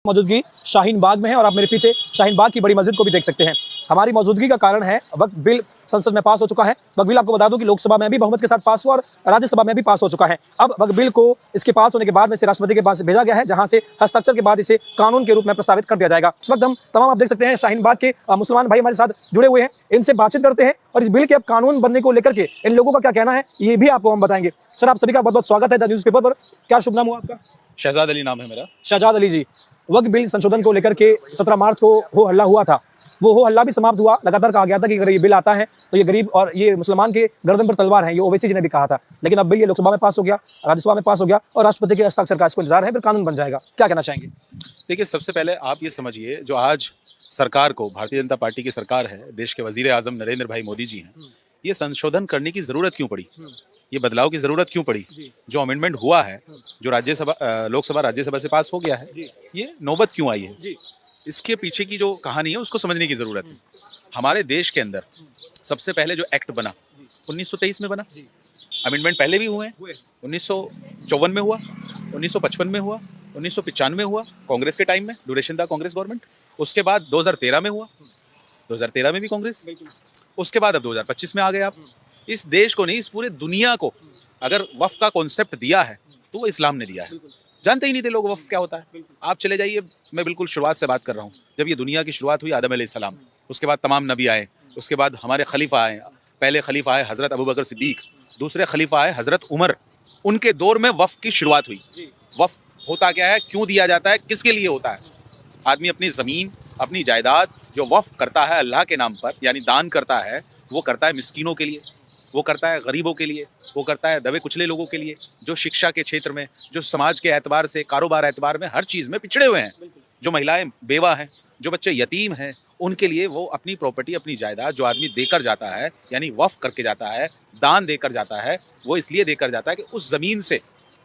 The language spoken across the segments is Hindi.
मौजूदगी शाहीन बाग में है और आप मेरे पीछे शाहीन बाग की बड़ी मस्जिद को भी देख सकते हैं। हमारी मौजूदगी का कारण है वक्फ बिल संसद में पास हो चुका है। वक्फ बिल आपको बता दूं कि लोकसभा में भी बहुमत के साथ पास हुआ और राज्यसभा में भी पास हो चुका है। अब वक्फ बिल को इसके पास होने के बाद में इसे राष्ट्रपति के पास भेजा गया है, जहां से हस्ताक्षर के बाद इसे कानून के रूप में प्रस्तावित कर दिया जाएगा। इस वक्त हम तमाम आप देख सकते हैं शाहीन बाग के मुसलमान भाई हमारे साथ जुड़े हुए हैं, इनसे बातचीत करते हैं और इस बिल के अब कानून बनने को लेकर के इन लोगों का क्या कहना है ये भी आपको हम बताएंगे। सर, आप सभी का बहुत बहुत स्वागत है द न्यूज़ पेपर पर। क्या शुभ नाम हुआ आपका? शहजाद अली नाम है मेरा। शहजाद अली जी, वक्फ बिल संशोधन को लेकर के 17 मार्च को हो हल्ला हुआ था, वो हो हल्ला भी समाप्त हुआ। लगातार कहा गया था कि अगर ये बिल आता है तो ये गरीब और ये मुसलमान के गर्दन पर तलवार है, ये ओवैसी जी ने भी कहा था। लेकिन अब बिल ये लोकसभा में पास हो गया, राज्यसभा में पास हो गया और राष्ट्रपति के हस्ताक्षर का इसको इंतजार है, फिर कानून बन जाएगा। क्या कहना चाहेंगे? देखिए, सबसे पहले आप ये समझिए, जो आज सरकार को, भारतीय जनता पार्टी की सरकार है, देश के वजीर आजम नरेंद्र भाई मोदी जी हैं, ये संशोधन करने की जरूरत क्यों पड़ी, ये बदलाव की जरूरत क्यों पड़ी? जो अमेंडमेंट हुआ है, जो लोकसभा राज्यसभा से पास हो गया है, ये नौबत क्यों आई है? इसके पीछे की जो कहानी है उसको समझने की जरूरत है। हमारे देश के अंदर सबसे पहले जो एक्ट बना 1923 में बना। अमेंडमेंट पहले भी हुए हैं, 1954 में हुआ, 1955 में हुआ, 1995 में हुआ, कांग्रेस के टाइम में, ड्यूरेशन था कांग्रेस गवर्नमेंट। उसके बाद 2013 में हुआ, 2013 में भी कांग्रेस। उसके बाद अब 2025 में आ गए आप। इस देश को नहीं, इस पूरे दुनिया को अगर वक्फ का कॉन्सेप्ट दिया है तो वो इस्लाम ने दिया है। जानते ही नहीं थे लोग वक्फ क्या होता है। आप चले जाइए, मैं बिल्कुल शुरुआत से बात कर रहा हूँ। जब ये दुनिया की शुरुआत हुई आदम अलैहिस्सलाम, उसके बाद तमाम नबी आए, उसके बाद हमारे खलीफा आए। पहले खलीफा आए हज़रत अबू बकर सिद्दीक, दूसरे खलीफा आए हज़रत उमर। उनके दौर में वक्फ की शुरुआत हुई। वक्फ होता क्या है, क्यों दिया जाता है, किसके लिए होता है? आदमी अपनी ज़मीन, अपनी जायदाद जो वक्फ करता है अल्लाह के नाम पर, यानी दान करता है, वो करता है मिस्कीनों के लिए, वो करता है गरीबों के लिए, वो करता है दबे कुचले लोगों के लिए, जो शिक्षा के क्षेत्र में, जो समाज के एतबार से, कारोबार एतबार में, हर चीज़ में पिछड़े हुए हैं, जो महिलाएं बेवा हैं, जो बच्चे यतीम हैं, उनके लिए वो अपनी प्रॉपर्टी, अपनी जायदाद जो आदमी देकर जाता है, यानी वक्फ करके जाता है, दान देकर जाता है, वो इसलिए देकर जाता है कि उस ज़मीन से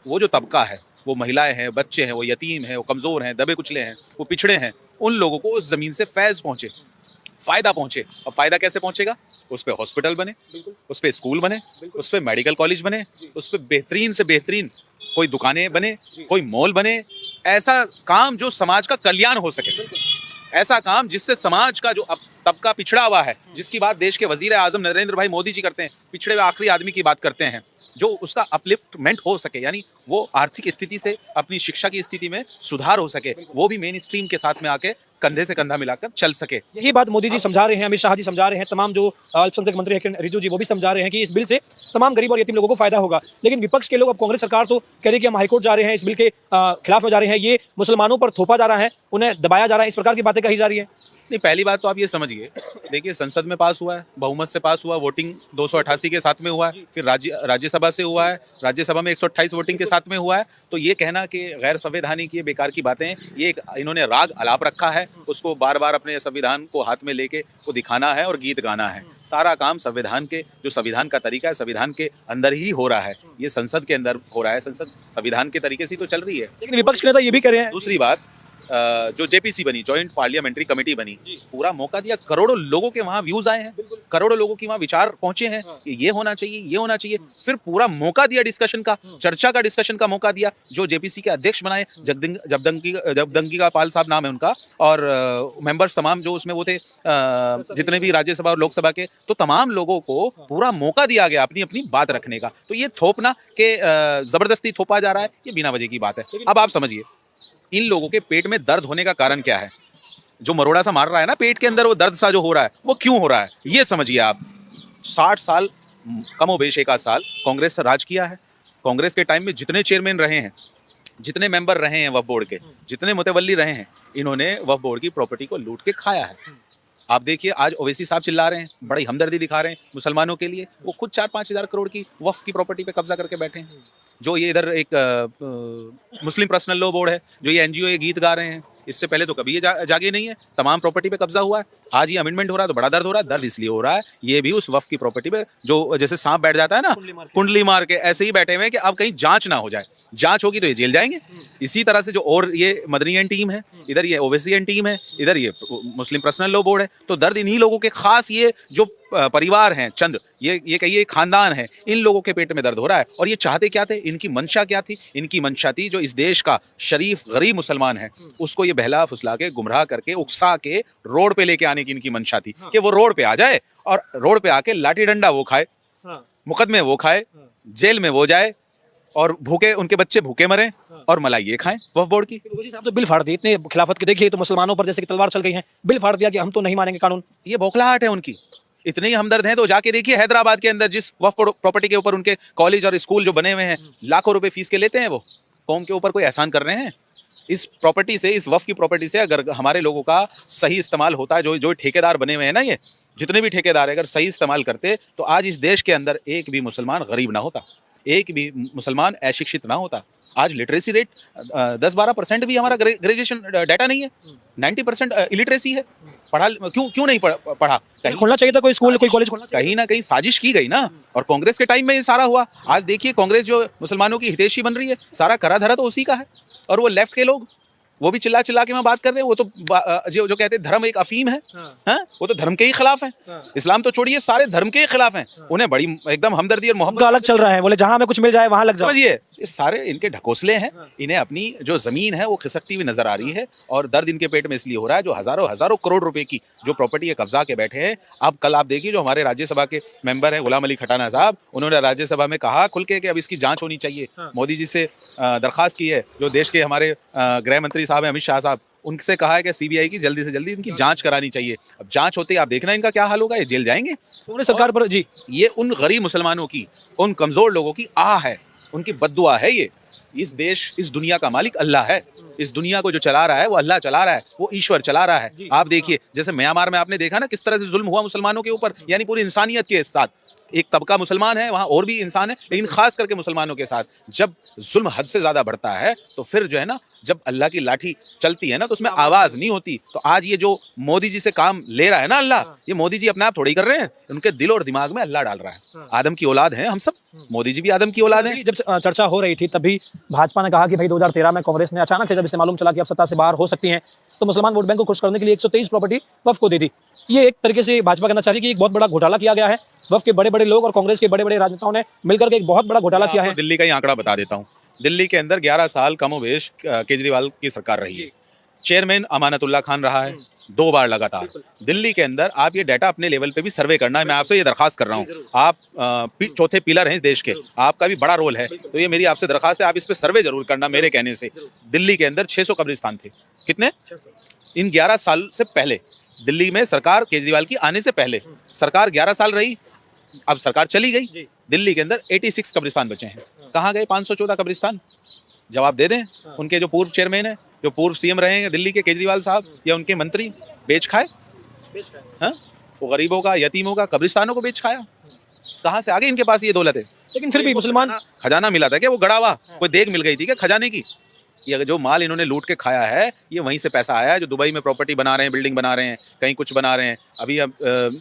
वो जो तबका है, वो महिलाएं हैं, बच्चे हैं, वो यतीम हैं, वो कमज़ोर हैं, दबे कुचले हैं, वो पिछड़े हैं, उन लोगों को उस ज़मीन से फैज़ पहुँचे, फ़ायदा पहुँचे। और फ़ायदा कैसे पहुँचेगा? उस पर हॉस्पिटल बने, उस पर स्कूल बने, उस पर मेडिकल कॉलेज बने, उस पर बेहतरीन से बेहतरीन कोई दुकानें बने, कोई मॉल बने। ऐसा काम जो समाज का कल्याण हो सके, ऐसा काम जिससे समाज का जो अब तबका पिछड़ा हुआ है, जिसकी बात देश के वजीर आजम नरेंद्र भाई मोदी जी करते हैं, पिछड़े हुए आखिरी आदमी की बात करते हैं, जो उसका अपलिफ्टमेंट हो सके, यानी वो आर्थिक स्थिति से अपनी शिक्षा की स्थिति में सुधार हो सके, वो भी मेन स्ट्रीम के साथ में आके कंधे से कंधा मिलाकर चल सके। यही बात मोदी जी समझा रहे हैं, अमित शाह जी समझा रहे हैं, तमाम जो अल्पसंख्यक मंत्री हैं रिजू जी वो भी समझा रहे हैं कि इस बिल से तमाम गरीब और यतीम लोगों को फायदा होगा। लेकिन विपक्ष के लोग, अब कांग्रेस सरकार तो कह रही है कि हम हाईकोर्ट जा रहे हैं, इस बिल के खिलाफ में जा रहे हैं, ये मुसलमानों पर थोपा जा रहा है, उन्हें दबाया जा रहा है, इस प्रकार की बातें कही जा रही है। नहीं, पहली बात तो आप ये समझिए, देखिए संसद में पास हुआ है, बहुमत से पास हुआ, वोटिंग 288 के साथ में हुआ है, फिर राज्यसभा से हुआ है, राज्यसभा में 128 वोटिंग के साथ में हुआ है। तो ये कहना कि गैर संवैधानिक, ये बेकार की बातें, ये इन्होंने राग अलाप रखा है, उसको बार बार अपने संविधान को हाथ में लेके वो दिखाना है और गीत गाना है। सारा काम संविधान के, जो संविधान का तरीका है, संविधान के अंदर ही हो रहा है, ये संसद के अंदर हो रहा है, संसद संविधान के तरीके से तो चल रही है। लेकिन विपक्ष के नेता ये भी कह रहे हैं। दूसरी बात, जो जेपीसी बनी, जॉइंट पार्लियामेंट्री कमेटी बनी, पूरा मौका दिया, करोड़ों लोगों के वहां व्यूज आए हैं, करोड़ों लोगों की वहां विचार पहुंचे हैं, ये होना चाहिए, ये होना चाहिए। फिर पूरा मौका दिया डिस्कशन का, चर्चा का, डिस्कशन का मौका दिया। जो जेपीसी के अध्यक्ष बनाए, जगदंगी का पाल साहब नाम है उनका, और मेंबर्स तमाम जो उसमें वो थे, जितने भी राज्यसभा और लोकसभा के, तो तमाम लोगों को पूरा मौका दिया गया अपनी अपनी बात रखने का। तो ये थोपना कि जबरदस्ती थोपा जा रहा है, ये बिना वजह की बात है। अब आप समझिए, इन लोगों के पेट में दर्द होने का कारण क्या है? जो मरोड़ा सा मार रहा है ना पेट के अंदर, वो दर्द सा जो हो रहा है, वो क्यों हो रहा है, ये समझिए आप। 60 साल, कमोबेश 1 आध साल कांग्रेस राज किया है। कांग्रेस के टाइम में जितने चेयरमैन रहे हैं, जितने मेंबर रहे हैं वक्फ बोर्ड के, जितने मुतवल्ली रहे हैं, इन्होंने वक्फ बोर्ड की प्रॉपर्टी को लूट के खाया है। आप देखिए, आज ओवैसी साहब चिल्ला रहे हैं, बड़ी हमदर्दी दिखा रहे हैं मुसलमानों के लिए, वो खुद 4-5 हज़ार करोड़ की वक्फ की प्रॉपर्टी पे कब्जा करके बैठे हैं। जो ये इधर एक मुस्लिम पर्सनल लॉ बोर्ड है, जो ये एनजीओ ये गीत गा रहे हैं, इससे पहले तो कभी ये जागे नहीं है, तमाम प्रॉपर्टी पे कब्जा हुआ है। आज ये अमेंडमेंट हो रहा है तो बड़ा दर्द हो रहा है। दर्द इसलिए हो रहा है, ये भी उस वक्फ की प्रॉपर्टी पे जो जैसे सांप बैठ जाता है ना कुंडली मार के, ऐसे ही बैठे हुए हैं कि अब कहीं जांच ना हो जाए। जांच होगी तो ये जेल जाएंगे। इसी तरह से जो और ये मदनियन टीम है, इधर ये ओवैसियन टीम है, इधर ये मुस्लिम पर्सनल लॉ बोर्ड है, तो दर्द इन्हीं लोगों के, खास ये जो परिवार हैं चंद, ये कहिए खानदान है, इन लोगों के पेट में दर्द हो रहा है। और ये चाहते क्या थे, इनकी मंशा क्या थी? इनकी मंशा थी जो इस देश का शरीफ गरीब मुसलमान है उसको ये बहला फुसला के, गुमराह करके, उकसा के रोड पे लेके आने की इनकी मंशा थी कि वो रोड पे आ जाए और रोड पे आके लाठी डंडा वो खाए, मुकदमे वो खाए, जेल में वो जाए और भूखे उनके बच्चे भूखे मरे और मलाई ये खाएं वक्फ बोर्ड की। वजीर साहब तो बिल फाड़ दी, इतने खिलाफत के देखिए तो मुसलमानों पर जैसे कि तलवार चल गई है, बिल फाड़ दिया कि हम तो नहीं मानेंगे कानून। ये बौखलाहट है उनकी। इतने ही हमदर्द हैं तो जाके देखिए हैदराबाद के अंदर जिस वक्फ प्रॉपर्टी के ऊपर उनके कॉलेज और स्कूल जो बने हुए हैं, लाखों रुपए फीस के लेते हैं, वो कौम के ऊपर कोई एहसान कर रहे हैं? इस प्रॉपर्टी से, इस वक्फ की प्रॉपर्टी से अगर हमारे लोगों का सही इस्तेमाल होता है, जो ठेकेदार बने हुए हैं ना, ये जितने भी ठेकेदार अगर सही इस्तेमाल करते तो आज इस देश के अंदर एक भी मुसलमान गरीब ना होता, एक भी मुसलमान अशिक्षित ना होता। आज लिटरेसी रेट 10-12% भी हमारा ग्रेजुएशन डाटा नहीं है, 90% इलिटरेसी है। पढ़ा क्यों नहीं पढ़ा? कहीं खोलना चाहिए था, कोई स्कूल कोई कॉलेज खोलना चाहिए। कहीं ना कहीं साजिश की गई ना, और कांग्रेस के टाइम में ये सारा हुआ। आज देखिए कांग्रेस जो मुसलमानों की हितैषी बन रही है, सारा करा धरा तो उसी का है। और वो लेफ्ट के लोग, वो भी चिल्ला चिल्ला के मैं बात कर रहे हैं, वो तो जो कहते हैं धर्म एक अफीम है, हाँ? वो तो धर्म के ही खिलाफ है। इस्लाम तो छोड़िए, सारे धर्म के ही खिलाफ हैं। उन्हें बड़ी एकदम हमदर्दी और मोहब्बत अलग चल रहा है, बोले जहां हमें कुछ मिल जाए वहां लग जाओ। समझिए, ये सारे इनके ढकोसले हैं। इन्हें अपनी जो जमीन है वो खिसकती हुई नजर आ रही है और दर्द इनके पेट में इसलिए हो रहा है जो हजारों करोड़ रुपए की जो प्रॉपर्टी है कब्जा के बैठे हैं। अब कल आप देखिए जो हमारे राज्यसभा के मेंबर हैं गुलाम अली खटाना साहब, उन्होंने राज्यसभा में कहा खुल के कि अब इसकी जांच होनी चाहिए। मोदी जी से दरखास्त की है, जो देश के हमारे गृह मंत्री साहब हैं अमित शाह साहब, उनसे कहा है कि सीबीआई की जल्दी से जल्दी इनकी जांच करानी चाहिए। अब जांच होते ही आप देखना इनका क्या हाल होगा, ये जेल जाएंगे। उन्होंने सरकार पर जी, ये उन गरीब मुसलमानों की, उन कमजोर लोगों की आह है, उनकी बद्दुआ है। ये इस देश, इस दुनिया का मालिक अल्लाह है। इस दुनिया को जो चला रहा है वो अल्लाह चला रहा है, वो ईश्वर चला रहा है। आप देखिए जैसे म्यांमार में आपने देखा ना किस तरह से जुल्म हुआ मुसलमानों के ऊपर, यानी पूरी इंसानियत के साथ। एक तबका मुसलमान है, वहाँ और भी इंसान है, लेकिन खास करके मुसलमानों के साथ जब जुल्म हद से ज्यादा बढ़ता है तो फिर जो है ना, जब अल्लाह की लाठी चलती है ना तो उसमें आवाज नहीं होती। तो आज ये जो मोदी जी से काम ले रहा है ना अल्लाह, ये मोदी जी अपने आप थोड़ी कर रहे हैं, उनके दिल और दिमाग में अल्लाह डाल रहा है। आदम की औलाद हैं हम सब, मोदी जी भी आदम की औलाद हैं। जब चर्चा हो रही थी तभी भाजपा ने कहा कि भाई 2013 में कांग्रेस ने अचानक से जब इसे मालूम चला कि अब सत्ता से बाहर हो सकती हैं तो मुसलमान वोट बैंक को खुश करने के लिए 123 प्रॉपर्टी वक्फ को दे दी। ये एक तरीके से भाजपा कहना चाह रही है कि एक बहुत बड़ा घोटाला किया गया है। वक्फ के बड़े बड़े लोग और कांग्रेस के बड़े बड़े राजनेताओं ने मिलकर के एक बहुत बड़ा घोटाला किया है। दिल्ली का ही आंकड़ा बता देता हूँ। दिल्ली के अंदर 11 साल कमोबेश केजरीवाल की सरकार रही है। चेयरमैन अमानतुल्लाह खान रहा है 2 बार लगातार। दिल्ली के अंदर आप ये डाटा अपने लेवल पे भी सर्वे करना है, मैं आपसे ये दरखास्त कर रहा हूँ। आप चौथे पिलर हैं इस देश के, आपका भी बड़ा रोल है, तो ये मेरी आपसे दरखास्त है, आप इस पे सर्वे जरूर करना मेरे कहने से। दिल्ली के अंदर 600 कब्रिस्तान थे। कितने? इन 11 साल से पहले दिल्ली में सरकार केजरीवाल की आने से पहले सरकार 11 साल रही, अब सरकार चली गई, दिल्ली के अंदर 86 कब्रिस्तान बचे हैं। कहाँ गए 514 कब्रिस्तान? जवाब दे दें। उनके जो पूर्व चेयरमैन है, जो पूर्व सीएम रहे हैं दिल्ली के केजरीवाल साहब, या उनके मंत्री बेच खाए, हाँ? वो गरीबों का, यतीमों का, कब्रिस्तानों को बेच खाया। कहाँ से आगे इनके पास ये दौलत है? लेकिन फिर भी मुसलमान खजाना मिला था क्या? वो गड़ा हुआ कोई देग मिल गई थी क्या खजाने की? ये जो माल इन्होंने लूट के खाया है, ये वहीं से पैसा आया है। जो दुबई में प्रॉपर्टी बना रहे हैं, बिल्डिंग बना रहे हैं, कहीं कुछ बना रहे हैं, अभी अब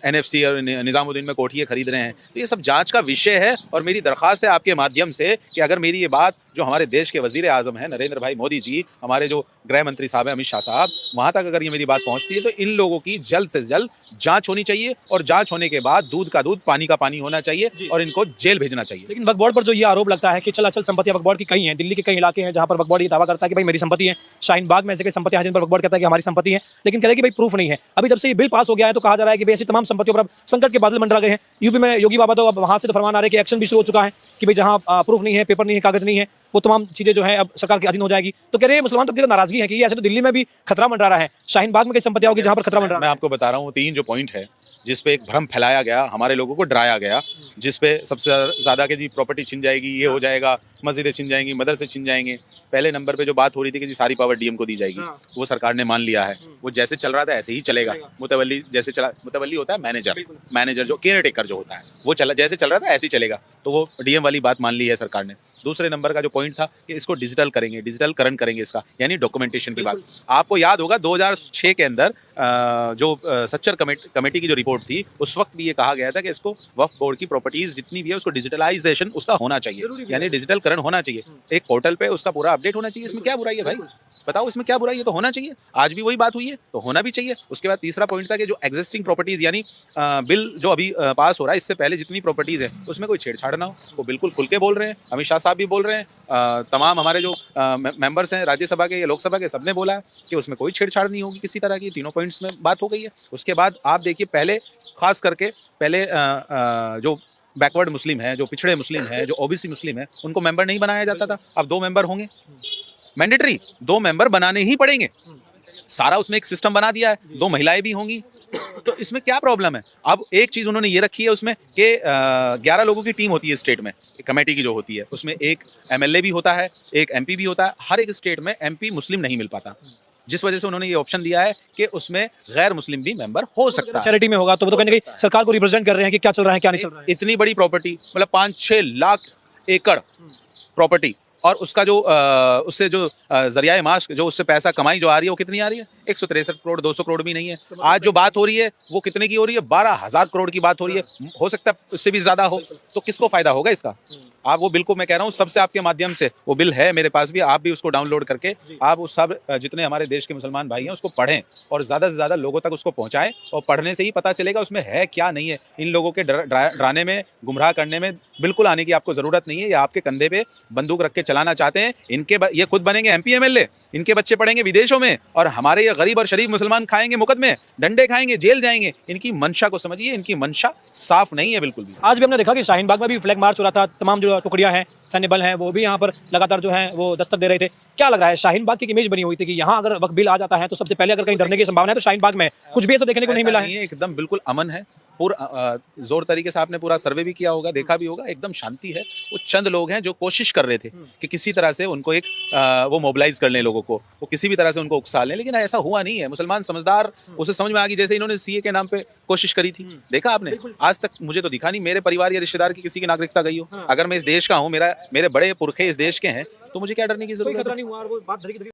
एनएफसी और निजामुद्दीन में कोठियाँ खरीद रहे हैं, तो ये सब जांच का विषय है। और मेरी दरख्वास्त है आपके माध्यम से कि अगर मेरी ये बात जो हमारे देश के वजीर आजम हैं नरेंद्र भाई मोदी जी, हमारे जो गृह मंत्री साहब हैं अमित शाह साहब, वहाँ तक अगर ये मेरी बात पहुँचती है तो इन लोगों की जल्द से जल्द जाँच होनी चाहिए। और जाँच होने के बाद दूध का दूध, पानी का पानी होना चाहिए और इनको जेल भेजना चाहिए। लेकिन वक्फ बोर्ड पर जो ये आरोप लगता है कि चल अचल संपत्तियां वक्फ बोर्ड की कई हैं, दिल्ली के कई इलाके हैं जहां पर वक्फ बोर्ड ये दावा करता है कि भाई मेरी संपत्ति है। शाहीन बाग में ऐसे कई संपत्तियां हैं जिन पर वक्फ बोर्ड कहता है कि हमारी संपत्ति है, लेकिन कह रहे हैं कि भाई प्रूफ नहीं है। अभी जब से ये बिल पास हो गया है तो कहा जा रहा है कि भाई ऐसी तमाम संपत्तियों पर अब संकट के बादल मंडरा गए हैं। यूपी में योगी बाबा तो अब वहां से तो फरमान आ रहे हैं कि एक्शन भी शुरू हो चुका है कि भाई जहां प्रूफ नहीं है, पेपर नहीं है, कागज नहीं है, वो तमाम चीजें जो है अब सरकार के अधीन हो जाएगी। तो कह रहे हैं मुसलमान तबके को नाराजगी है कि ये ऐसे तो दिल्ली में भी खतरा मंडरा रहा है, शाहीन बाग में कई संपत्तियां होगी जहां पर खतरा मंडरा। मैं आपको बता रहा हूँ 3 जो पॉइंट है जिस पे एक भ्रम फैलाया गया, हमारे लोगों को डराया गया, जिस पे सबसे ज़्यादा कि जी प्रॉपर्टी छिन जाएगी, ये हो जाएगा, मस्जिदें छिन जाएंगी, मदरसे छिन जाएंगे। पहले नंबर पे जो बात हो रही थी कि जी सारी पावर डीएम को दी जाएगी, वो सरकार ने मान लिया है। वो जैसे चल रहा था ऐसे ही चलेगा। मुतवल्ली जैसे चला, मुतवल्ली होता है मैनेजर जो केयर टेकर जो होता है, वो चला जैसे चल रहा था ऐसे ही चलेगा। तो वो डीएम वाली बात मान ली है सरकार ने। दूसरे नंबर का जो पॉइंट था कि इसको डिजिटल करेंगे, डिजिटलीकरण करेंगे इसका, यानी डॉक्यूमेंटेशन की बात। आपको याद होगा 2006 के अंदर जो सच्चर कमेटी की जो रिपोर्ट थी, उस वक्त भी ये कहा गया था कि इसको वक्फ बोर्ड की प्रॉपर्टीज जितनी भी है उसको डिजिटलाइजेशन उसका होना चाहिए, यानी डिजिटलकरण होना चाहिए, एक पोर्टल पे उसका पूरा अपडेट होना चाहिए। इसमें क्या बुराई है भाई, बताओ इसमें क्या बुराई है? तो होना चाहिए, आज भी वही बात हुई है तो होना भी चाहिए। उसके बाद तीसरा पॉइंट था कि जो एग्जिस्टिंग प्रॉपर्टीज यानी बिल जो अभी पास हो रहा है, इससे पहले जितनी प्रॉपर्टीज है उसमें कोई छेड़छाड़ ना हो, वो बिल्कुल खुल के बोल रहे हैं। अमित शाह साहब भी बोल रहे हैं, तमाम हमारे जो मेंबर्स हैं राज्यसभा के या लोकसभा के, सबने बोला है कि उसमें कोई छेड़छाड़ नहीं होगी किसी तरह की। तीनों पॉइंट्स में बात हो गई है। उसके बाद आप देखिए, पहले खास करके पहले जो बैकवर्ड मुस्लिम है, जो पिछड़े मुस्लिम है, जो ओबीसी मुस्लिम है, उनको मेंबर नहीं बनाया जाता था। अब 2 मेंबर होंगे, मैंडेटरी 2 मेंबर बनाने ही पड़ेंगे। सारा उसमें एक सिस्टम बना दिया है, 2 महिलाएं भी होंगी, तो इसमें क्या प्रॉब्लम है? अब एक चीज उन्होंने ये रखी है उसमें कि 11 लोगों की टीम होती है स्टेट में, कमेटी की जो होती है, उसमें एक एमएलए भी होता है, एक एमपी भी होता है। हर एक स्टेट में एमपी मुस्लिम नहीं मिल पाता, जिस वजह से उन्होंने ये ऑप्शन दिया है कि उसमें गैर मुस्लिम भी मेंबर हो सकता है। चैरिटी में होगा तो वो तो कहीं ना कहीं सरकार को रिप्रेजेंट कर रहे हैं कि क्या चल रहा है क्या नहीं चल रहा है। इतनी बड़ी प्रॉपर्टी, मतलब 5-6 लाख एकड़ प्रॉपर्टी, और उसका जो उससे जो जरिया माश जो उससे पैसा कमाई जो आ रही है, वो कितनी आ रही है? 163 करोड़, 200 करोड़ भी नहीं है। आज जो बात हो रही है वो कितने की हो रही है? 12,000 करोड़ की बात हो रही है, हो सकता है उससे भी ज्यादा हो। तो किसको फायदा होगा इसका? आप वो बिल को, मैं कह रहा हूँ सबसे आपके माध्यम से, वो बिल है मेरे पास भी, आप भी उसको डाउनलोड करके आप उस सब जितने हमारे देश के मुसलमान भाई हैं उसको पढ़ें और ज़्यादा से ज़्यादा लोगों तक उसको पहुँचाएं। और पढ़ने से ही पता चलेगा उसमें है क्या नहीं है। इन लोगों के डराने में, गुमराह करने में बिल्कुल आने की आपको ज़रूरत नहीं है। ये आपके कंधे पे बंदूक रख के चलाना चाहते हैं। ये खुद बनेंगे एमपी एमएलए, इनके बच्चे पढ़ेंगे विदेशों में, और हमारे ये गरीब और शरीफ मुसलमान खाएंगे मुकदमे, डंडे खाएंगे, जेल जाएंगे। इनकी मंशा को समझिए, इनकी मंशा साफ नहीं है बिल्कुल भी। आज भी हमने देखा कि शाहीन बाग में भी फ्लैग मार्च हो रहा था, तमाम जो टुकड़ियां हैं, सैन्य बल हैं, वो भी यहाँ पर लगातार जो है वो दस्तक दे रहे थे। क्या लग रहा है, शाहीन बाग की एक इमेज बनी हुई थी कि यहाँ अगर वक्फ बिल आ जाता है तो सबसे पहले अगर कहीं धरने की संभावना है तो शाहीन बाग में कुछ भी ऐसा देखने को नहीं मिला है। एकदम बिल्कुल अमन है, पूरा जोर तरीके से आपने पूरा सर्वे भी किया होगा, देखा भी होगा, एकदम शांति है। वो चंद लोग हैं जो कोशिश कर रहे थे कि किसी तरह से उनको एक वो मोबिलाइज कर लें लोगों को, वो किसी भी तरह से उनको उकसा लें, लेकिन ऐसा हुआ नहीं है। मुसलमान समझदार, उसे समझ में आ गई, जैसे इन्होंने सीए के नाम पे कोशिश करी थी, देखा आपने, आज तक मुझे तो दिखा नहीं मेरे परिवार या रिश्तेदार की किसी की नागरिकता गई हो। अगर मैं इस देश का हूँ, मेरे बड़े पुरखे इस देश के हैं, तो मुझे क्या डरने की जरूरत है?